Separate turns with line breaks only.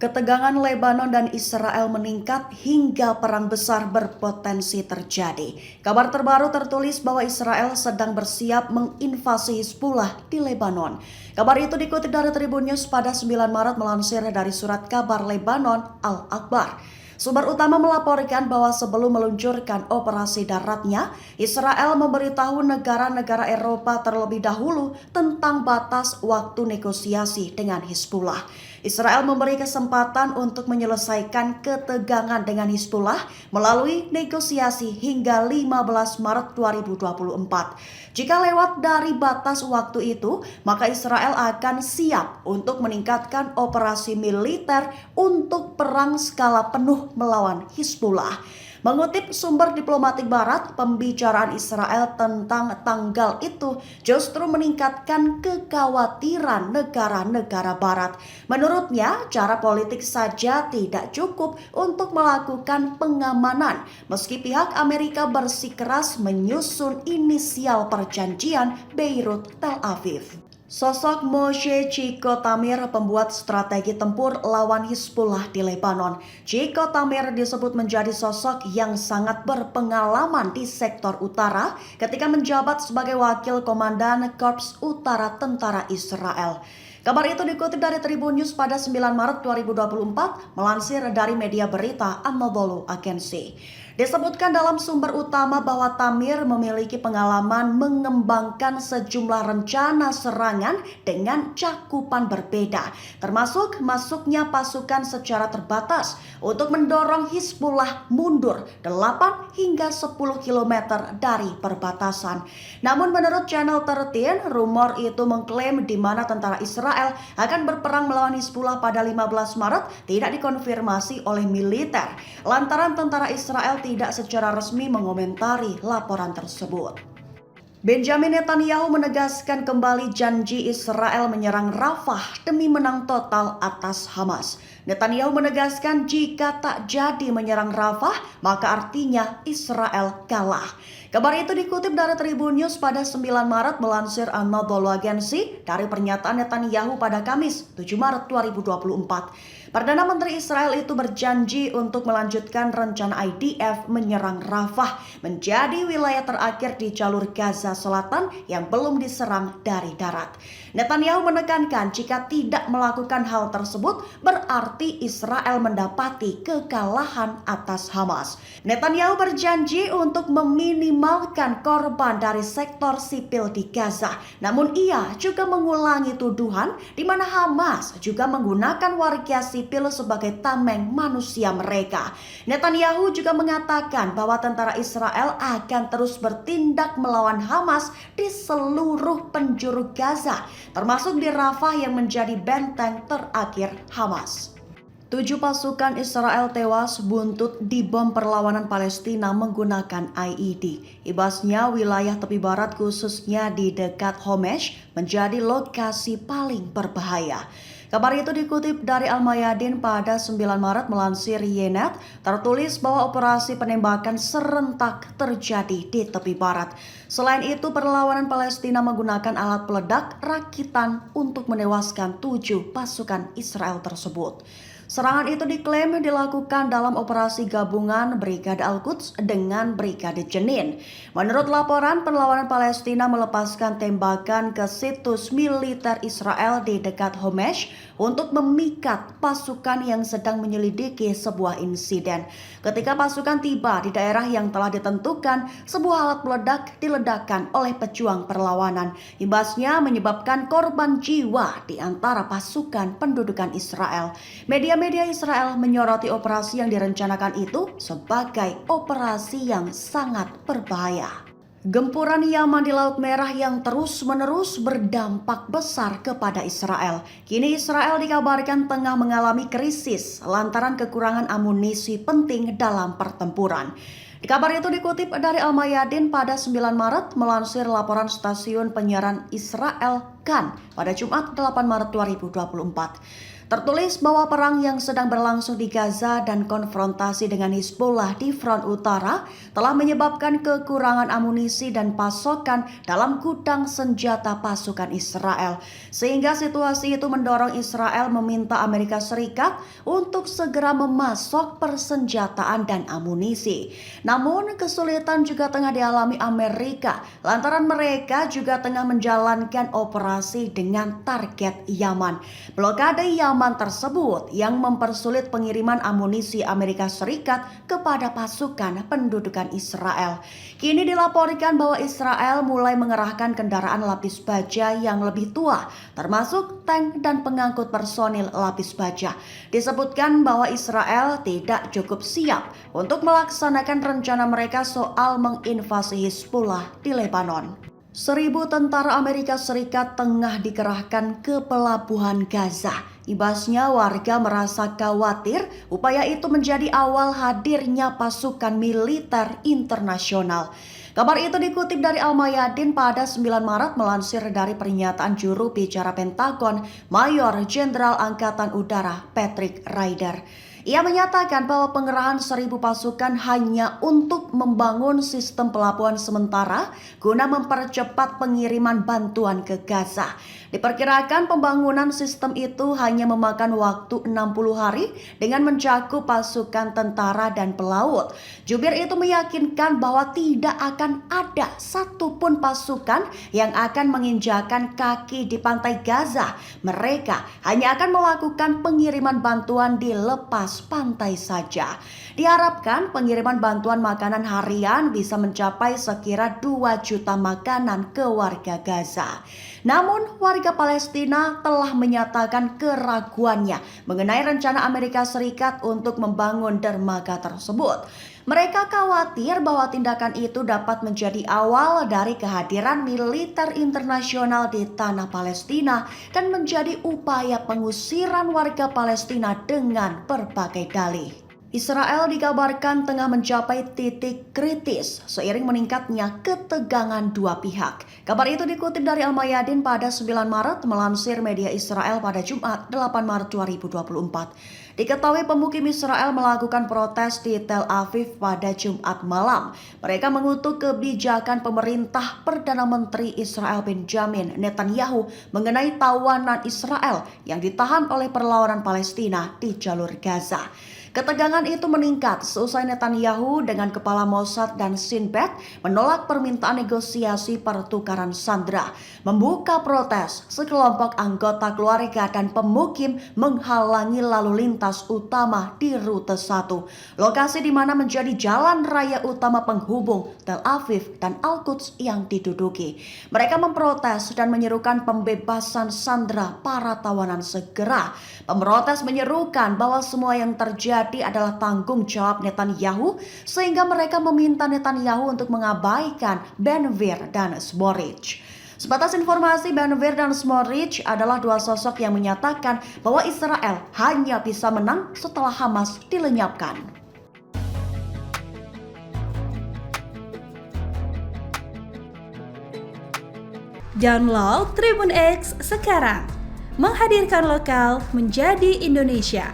Ketegangan Lebanon dan Israel meningkat hingga perang besar berpotensi terjadi. Kabar terbaru tertulis bahwa Israel sedang bersiap menginvasi Hizbullah di Lebanon. Kabar itu dikutip dari Tribun News pada 9 Maret melansir dari surat kabar Lebanon Al-Akbar. Sumber utama melaporkan bahwa sebelum meluncurkan operasi daratnya, Israel memberitahu negara-negara Eropa terlebih dahulu tentang batas waktu negosiasi dengan Hizbullah. Israel memberi kesempatan untuk menyelesaikan ketegangan dengan Hizbullah melalui negosiasi hingga 15 Maret 2024. Jika lewat dari batas waktu itu, maka Israel akan siap untuk meningkatkan operasi militer untuk perang skala penuh melawan Hizbullah. Mengutip sumber diplomatik barat, pembicaraan Israel tentang tanggal itu justru meningkatkan kekhawatiran negara-negara barat. Menurutnya, cara politik saja tidak cukup untuk melakukan pengamanan, meski pihak Amerika bersikeras menyusun inisial perjanjian Beirut Tel Aviv. Sosok Moshe Chiko Tamir, pembuat strategi tempur lawan Hizbullah di Lebanon. Chiko Tamir disebut menjadi sosok yang sangat berpengalaman di sektor utara ketika menjabat sebagai wakil komandan Korps Utara Tentara Israel. Kabar itu dikutip dari Tribun News pada 9 Maret 2024, melansir dari media berita Anadolu Agency. Disebutkan dalam sumber utama bahwa Tamir memiliki pengalaman mengembangkan sejumlah rencana serangan dengan cakupan berbeda, termasuk masuknya pasukan secara terbatas untuk mendorong Hizbullah mundur 8 hingga 10 km dari perbatasan. Namun menurut channel 13, rumor itu mengklaim di mana tentara Israel akan berperang melawan Hizbullah pada 15 Maret tidak dikonfirmasi oleh militer, lantaran tentara Israel tidak secara resmi mengomentari laporan tersebut. Benjamin Netanyahu menegaskan kembali janji Israel menyerang Rafah demi menang total atas Hamas. Netanyahu menegaskan jika tak jadi menyerang Rafah, maka artinya Israel kalah. Kabar itu dikutip dari Tribun News pada 9 Maret melansir Anadolu Agency dari pernyataan Netanyahu pada Kamis 7 Maret 2024. Perdana Menteri Israel itu berjanji untuk melanjutkan rencana IDF menyerang Rafah, menjadi wilayah terakhir di jalur Gaza Selatan yang belum diserang dari darat. Netanyahu menekankan jika tidak melakukan hal tersebut berarti Israel mendapati kekalahan atas Hamas. Netanyahu berjanji untuk meminimalkan korban dari sektor sipil di Gaza. Namun ia juga mengulangi tuduhan di mana Hamas juga menggunakan warga sipil sebagai tameng manusia mereka. Netanyahu juga mengatakan bahwa tentara Israel akan terus bertindak melawan Hamas di seluruh penjuru Gaza, termasuk di Rafah yang menjadi benteng terakhir Hamas. 7 pasukan Israel tewas buntut dibom perlawanan Palestina menggunakan IED. Ibasnya wilayah tepi barat khususnya di dekat Homesh menjadi lokasi paling berbahaya. Kabar itu dikutip dari Al-Mayadin pada 9 Maret melansir Ynet, tertulis bahwa operasi penembakan serentak terjadi di tepi barat. Selain itu, perlawanan Palestina menggunakan alat peledak rakitan untuk menewaskan 7 pasukan Israel tersebut. Serangan itu diklaim dilakukan dalam operasi gabungan Brigade Al-Quds dengan Brigade Jenin. Menurut laporan, perlawanan Palestina melepaskan tembakan ke situs militer Israel di dekat Homesh untuk memikat pasukan yang sedang menyelidiki sebuah insiden. Ketika pasukan tiba di daerah yang telah ditentukan, sebuah alat peledak diledakkan oleh pejuang perlawanan. Imbasnya menyebabkan korban jiwa di antara pasukan pendudukan Israel. Media Israel menyoroti operasi yang direncanakan itu sebagai operasi yang sangat berbahaya. Gempuran Yaman di Laut Merah yang terus-menerus berdampak besar kepada Israel. Kini Israel dikabarkan tengah mengalami krisis lantaran kekurangan amunisi penting dalam pertempuran. Kabar itu dikutip dari Al-Mayadin pada 9 Maret melansir laporan stasiun penyiaran Israel Kan pada Jumat 8 Maret 2024. Tertulis bahwa perang yang sedang berlangsung di Gaza dan konfrontasi dengan Hizbullah di front utara telah menyebabkan kekurangan amunisi dan pasokan dalam gudang senjata pasukan Israel. Sehingga situasi itu mendorong Israel meminta Amerika Serikat untuk segera memasok persenjataan dan amunisi. Namun kesulitan juga tengah dialami Amerika lantaran mereka juga tengah menjalankan operasi dengan target Yaman. Blokade Yaman tersebut yang mempersulit pengiriman amunisi Amerika Serikat kepada pasukan pendudukan Israel. Kini dilaporkan bahwa Israel mulai mengerahkan kendaraan lapis baja yang lebih tua, termasuk tank dan pengangkut personil lapis baja. Disebutkan bahwa Israel tidak cukup siap untuk melaksanakan rencana mereka soal menginvasi Hizbullah di Lebanon. 1.000 tentara Amerika Serikat tengah dikerahkan ke pelabuhan Gaza. Imbasnya warga merasa khawatir upaya itu menjadi awal hadirnya pasukan militer internasional. Kabar itu dikutip dari Al Mayadin pada 9 Maret melansir dari pernyataan juru bicara Pentagon, Mayor Jenderal Angkatan Udara Patrick Ryder. Ia menyatakan bahwa pengerahan 1.000 pasukan hanya untuk membangun sistem pelabuhan sementara guna mempercepat pengiriman bantuan ke Gaza. Diperkirakan pembangunan sistem itu hanya memakan waktu 60 hari dengan mencakup pasukan tentara dan pelaut. Jubir itu meyakinkan bahwa tidak akan ada satupun pasukan yang akan menginjakan kaki di pantai Gaza. Mereka hanya akan melakukan pengiriman bantuan di lepas pantai saja. Diharapkan pengiriman bantuan makanan harian bisa mencapai sekira 2 juta makanan ke warga Gaza. Namun warga Palestina telah menyatakan keraguannya mengenai rencana Amerika Serikat untuk membangun dermaga tersebut. Mereka khawatir bahwa tindakan itu dapat menjadi awal dari kehadiran militer internasional di tanah Palestina dan menjadi upaya pengusiran warga Palestina dengan berbagai dalih. Israel dikabarkan tengah mencapai titik kritis seiring meningkatnya ketegangan dua pihak. Kabar itu dikutip dari Al Mayadin pada 9 Maret melansir media Israel pada Jumat 8 Maret 2024. Diketahui pemukim Israel melakukan protes di Tel Aviv pada Jumat malam. Mereka mengutuk kebijakan pemerintah Perdana Menteri Israel Benjamin Netanyahu mengenai tawanan Israel yang ditahan oleh perlawanan Palestina di jalur Gaza. Ketegangan itu meningkat seusai Netanyahu dengan kepala Mossad dan Shin Bet menolak permintaan negosiasi pertukaran sandera. Membuka protes, sekelompok anggota keluarga dan pemukim menghalangi lalu lintas utama di rute 1, lokasi di mana menjadi jalan raya utama penghubung Tel Aviv dan Al-Quds yang diduduki. Mereka memprotes dan menyerukan pembebasan sandera para tawanan segera. Pemprotes menyerukan bahwa semua yang terjadi adalah tanggung jawab Netanyahu, sehingga mereka meminta Netanyahu untuk mengabaikan Ben-Gvir dan Smotrich. Sebatas informasi, Ben-Gvir dan Smotrich adalah dua sosok yang menyatakan bahwa Israel hanya bisa menang setelah Hamas dilenyapkan.
Download Tribun X sekarang, menghadirkan lokal menjadi Indonesia.